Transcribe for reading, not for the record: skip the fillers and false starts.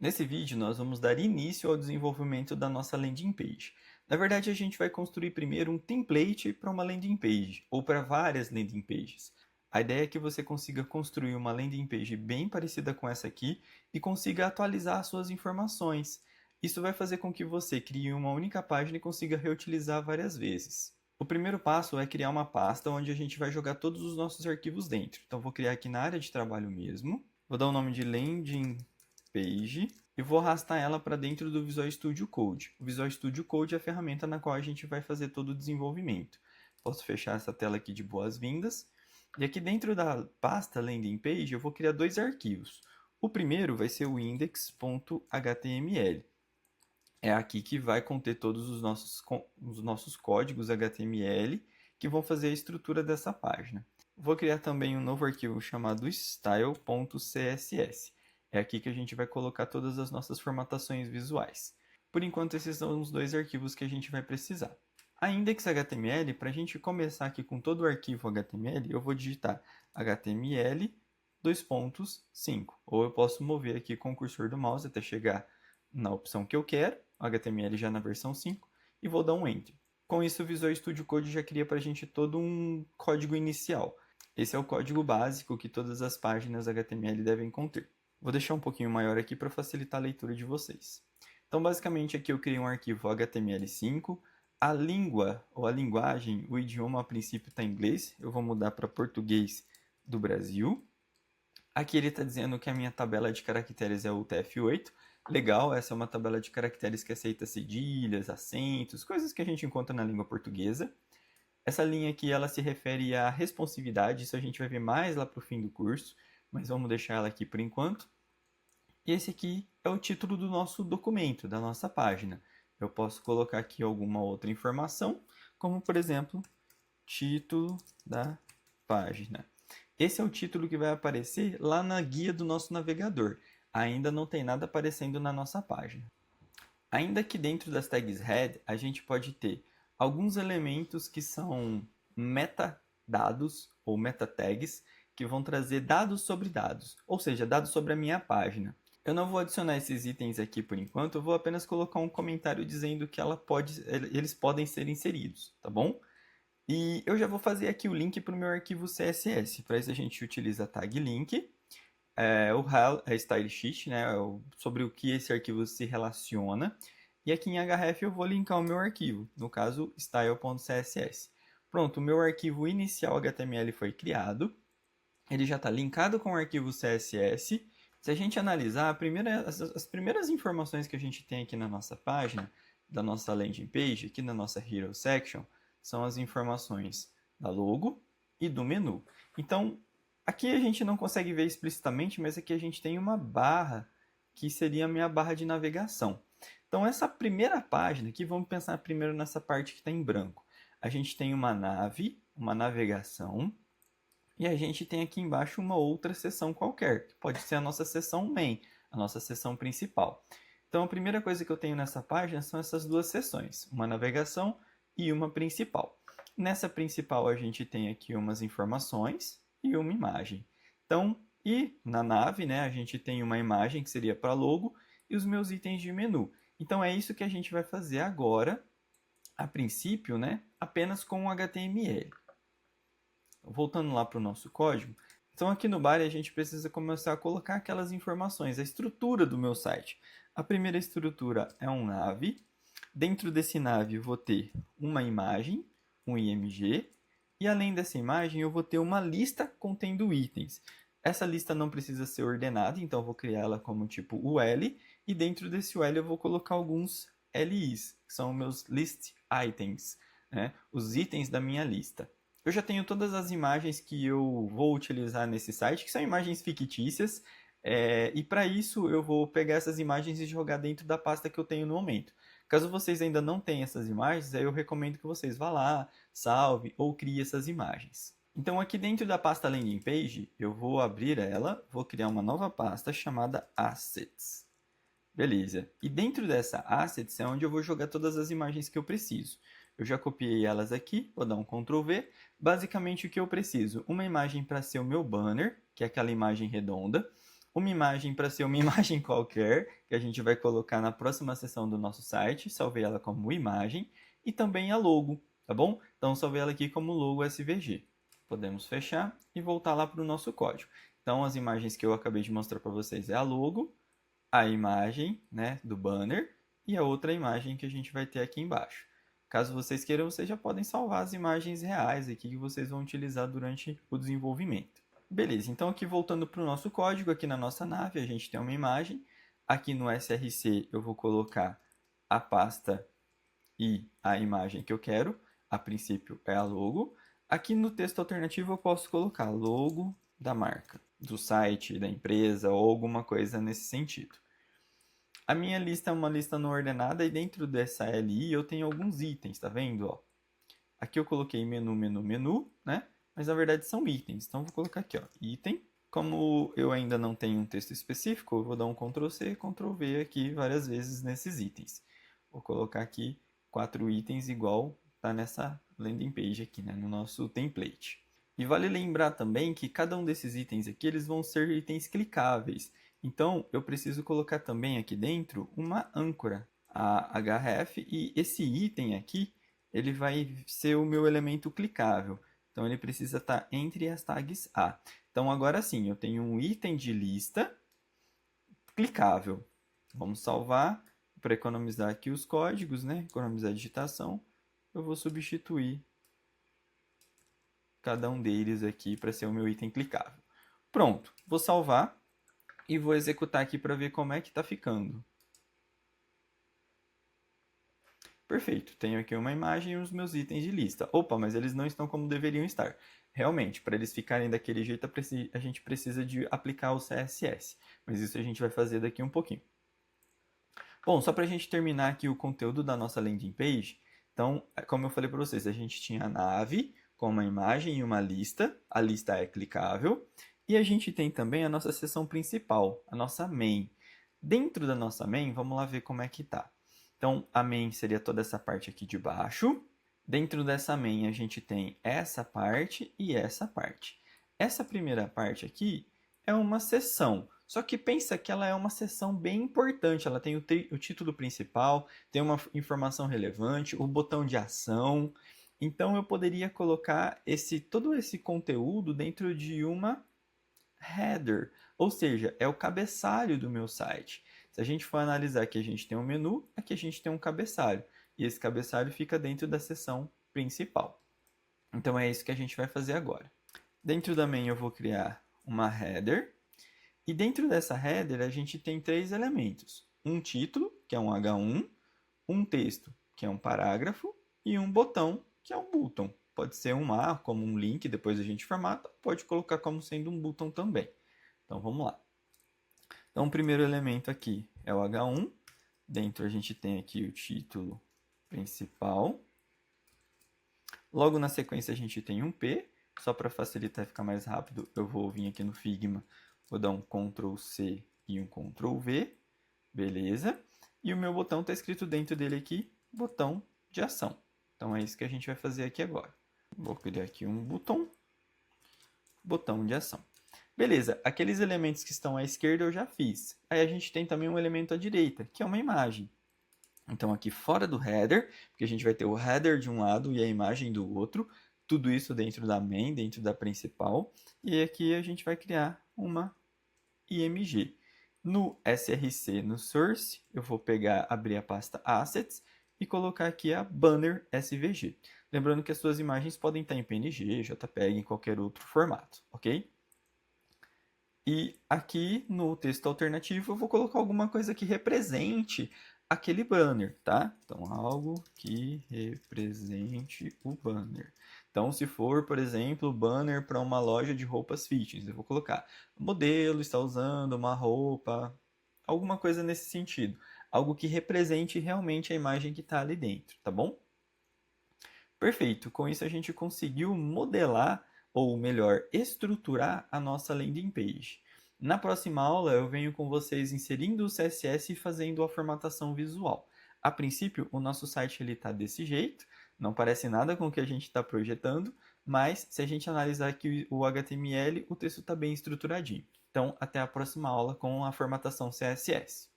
Nesse vídeo, nós vamos dar início ao desenvolvimento da nossa landing page. Na verdade, a gente vai construir primeiro um template para uma landing page, ou para várias landing pages. A ideia é que você consiga construir uma landing page bem parecida com essa aqui e consiga atualizar suas informações. Isso vai fazer com que você crie uma única página e consiga reutilizar várias vezes. O primeiro passo é criar uma pasta onde a gente vai jogar todos os nossos arquivos dentro. Então, vou criar aqui na área de trabalho mesmo. Vou dar o nome de landing page e vou arrastar ela para dentro do Visual Studio Code. O Visual Studio Code é a ferramenta na qual a gente vai fazer todo o desenvolvimento. Posso fechar essa tela aqui de boas-vindas. E aqui dentro da pasta landing page eu vou criar dois arquivos. O primeiro vai ser o index.html. É aqui que vai conter todos os nossos códigos HTML que vão fazer a estrutura dessa página. Vou criar também um novo arquivo chamado style.css. É aqui que a gente vai colocar todas as nossas formatações visuais. Por enquanto, esses são os dois arquivos que a gente vai precisar. A index.html, para a gente começar aqui com todo o arquivo HTML, eu vou digitar HTML 2.5. Ou eu posso mover aqui com o cursor do mouse até chegar na opção que eu quero, HTML já na versão 5, e vou dar um Enter. Com isso, o Visual Studio Code já cria para a gente todo um código inicial. Esse é o código básico que todas as páginas HTML devem conter. Vou deixar um pouquinho maior aqui para facilitar a leitura de vocês. Então, basicamente, aqui eu criei um arquivo HTML5. A língua, ou a linguagem, o idioma a princípio está em inglês. Eu vou mudar para português do Brasil. Aqui ele está dizendo que a minha tabela de caracteres é o UTF-8. Legal, essa é uma tabela de caracteres que aceita cedilhas, acentos, coisas que a gente encontra na língua portuguesa. Essa linha aqui ela se refere à responsividade, isso a gente vai ver mais lá para o fim do curso, mas vamos deixar ela aqui por enquanto. E esse aqui é o título do nosso documento, da nossa página. Eu posso colocar aqui alguma outra informação, como por exemplo, título da página. Esse é o título que vai aparecer lá na guia do nosso navegador. Ainda não tem nada aparecendo na nossa página. Ainda que dentro das tags head, a gente pode ter alguns elementos que são metadados ou meta tags, que vão trazer dados sobre dados, ou seja, dados sobre a minha página. Eu não vou adicionar esses itens aqui por enquanto, eu vou apenas colocar um comentário dizendo que eles podem ser inseridos, tá bom? E eu já vou fazer aqui o link para o meu arquivo CSS. Para isso a gente utiliza a tag link. O HAL é style sheet, né? Sobre o que esse arquivo se relaciona. E aqui em href eu vou linkar o meu arquivo, no caso style.css. Pronto, o meu arquivo inicial HTML foi criado. Ele já está linkado com o arquivo CSS. Se a gente analisar, as primeiras informações que a gente tem aqui na nossa página, da nossa landing page, aqui na nossa Hero Section, são as informações da logo e do menu. Então, aqui a gente não consegue ver explicitamente, mas aqui a gente tem uma barra que seria a minha barra de navegação. Então, essa primeira página aqui, vamos pensar primeiro nessa parte que está em branco. A gente tem uma nave, uma navegação, e a gente tem aqui embaixo uma outra seção qualquer, que pode ser a nossa seção main, a nossa seção principal. Então, a primeira coisa que eu tenho nessa página são essas duas seções, uma navegação e uma principal. Nessa principal a gente tem aqui umas informações e uma imagem. Então, e na nave, né, a gente tem uma imagem que seria para logo e os meus itens de menu. Então é isso que a gente vai fazer agora, a princípio, né, apenas com o HTML. Voltando lá para o nosso código, então aqui no body a gente precisa começar a colocar aquelas informações, a estrutura do meu site. A primeira estrutura é um nav. Dentro desse nav eu vou ter uma imagem, um IMG, e além dessa imagem eu vou ter uma lista contendo itens. Essa lista não precisa ser ordenada, então eu vou criar ela como tipo UL, e dentro desse UL eu vou colocar alguns LIs, que são meus list items, né? Os itens da minha lista. Eu já tenho todas as imagens que eu vou utilizar nesse site, que são imagens fictícias, e para isso eu vou pegar essas imagens e jogar dentro da pasta que eu tenho no momento. Caso vocês ainda não tenham essas imagens, aí eu recomendo que vocês vá lá, salve ou crie essas imagens. Então aqui dentro da pasta landing page, eu vou abrir ela, vou criar uma nova pasta chamada assets. Beleza. E dentro dessa assets é onde eu vou jogar todas as imagens que eu preciso. Eu já copiei elas aqui, vou dar um Ctrl V. Basicamente o que eu preciso? Uma imagem para ser o meu banner, que é aquela imagem redonda. uma imagem para ser uma imagem qualquer, que a gente vai colocar na próxima seção do nosso site, salvei ela como imagem, e também a logo, tá bom? Então, salvei ela aqui como logo SVG. Podemos fechar e voltar lá para o nosso código. Então, as imagens que eu acabei de mostrar para vocês é a logo, a imagem, né, do banner e a outra imagem que a gente vai ter aqui embaixo. Caso vocês queiram, vocês já podem salvar as imagens reais aqui que vocês vão utilizar durante o desenvolvimento. Beleza, então aqui voltando para o nosso código, aqui na nossa nave a gente tem uma imagem. Aqui no SRC eu vou colocar a pasta e a imagem que eu quero. A princípio é a logo. Aqui no texto alternativo eu posso colocar logo da marca, do site, da empresa ou alguma coisa nesse sentido. A minha lista é uma lista não ordenada e dentro dessa LI eu tenho alguns itens, tá vendo? Ó, aqui eu coloquei menu, menu, menu, né? Mas na verdade são itens. Então vou colocar aqui, ó, item. Como eu ainda não tenho um texto específico, eu vou dar um Ctrl C, Ctrl V aqui várias vezes nesses itens. Vou colocar aqui 4 itens igual tá nessa landing page aqui, né, no nosso template. E vale lembrar também que cada um desses itens aqui, eles vão ser itens clicáveis. Então, eu preciso colocar também aqui dentro uma âncora, a href, e esse item aqui, ele vai ser o meu elemento clicável. Então, ele precisa estar entre as tags A. Então, agora sim, eu tenho um item de lista clicável. Vamos salvar para economizar aqui os códigos, né? Economizar a digitação. Eu vou substituir cada um deles aqui para ser o meu item clicável. Pronto, vou salvar e vou executar aqui para ver como é que está ficando. Perfeito, tenho aqui uma imagem e os meus itens de lista. Opa, mas eles não estão como deveriam estar. Realmente, para eles ficarem daquele jeito, a gente precisa de aplicar o CSS. Mas isso a gente vai fazer daqui um pouquinho. Bom, só para a gente terminar aqui o conteúdo da nossa landing page, então, como eu falei para vocês, a gente tinha a nave com uma imagem e uma lista, a lista é clicável, e a gente tem também a nossa seção principal, a nossa main. Dentro da nossa main, vamos lá ver como é que tá. Então, a main seria toda essa parte aqui de baixo. Dentro dessa main, a gente tem essa parte e essa parte. Essa primeira parte aqui é uma seção. Só que pensa que ela é uma seção bem importante. Ela tem o título principal, tem uma informação relevante, o botão de ação. Então, eu poderia colocar todo esse conteúdo dentro de uma header. Ou seja, é o cabeçalho do meu site. Se a gente for analisar aqui, a gente tem um menu, aqui a gente tem um cabeçalho. E esse cabeçalho fica dentro da seção principal. Então é isso que a gente vai fazer agora. Dentro da main eu vou criar uma header. E dentro dessa header a gente tem 3 elementos. Um título, que é um H1, um texto, que é um parágrafo, e um botão, que é um button. Pode ser um A, como um link, depois a gente formata, pode colocar como sendo um button também. Então vamos lá. Então, o primeiro elemento aqui é o H1. Dentro a gente tem aqui o título principal. Logo na sequência a gente tem um P. Só para facilitar e ficar mais rápido, eu vou vir aqui no Figma, vou dar um Ctrl C e um Ctrl V. Beleza. E o meu botão está escrito dentro dele aqui, botão de ação. Então é isso que a gente vai fazer aqui agora. Vou criar aqui um botão de ação. Beleza, aqueles elementos que estão à esquerda eu já fiz. Aí a gente tem também um elemento à direita, que é uma imagem. Então aqui fora do header, porque a gente vai ter o header de um lado e a imagem do outro, tudo isso dentro da main, dentro da principal, e aqui a gente vai criar uma IMG. No SRC, no source, eu vou abrir a pasta assets e colocar aqui a banner SVG. Lembrando que as suas imagens podem estar em PNG, JPEG, em qualquer outro formato, ok? E aqui no texto alternativo eu vou colocar alguma coisa que represente aquele banner, tá? Então, algo que represente o banner. Então, se for, por exemplo, banner para uma loja de roupas fitness, eu vou colocar o modelo está usando uma roupa, alguma coisa nesse sentido. Algo que represente realmente a imagem que está ali dentro, tá bom? Perfeito, com isso a gente conseguiu modelar, ou melhor, estruturar a nossa landing page. Na próxima aula eu venho com vocês inserindo o CSS e fazendo a formatação visual. A princípio o nosso site está desse jeito, não parece nada com o que a gente está projetando, mas se a gente analisar aqui o HTML, o texto está bem estruturadinho. Então, até a próxima aula com a formatação CSS.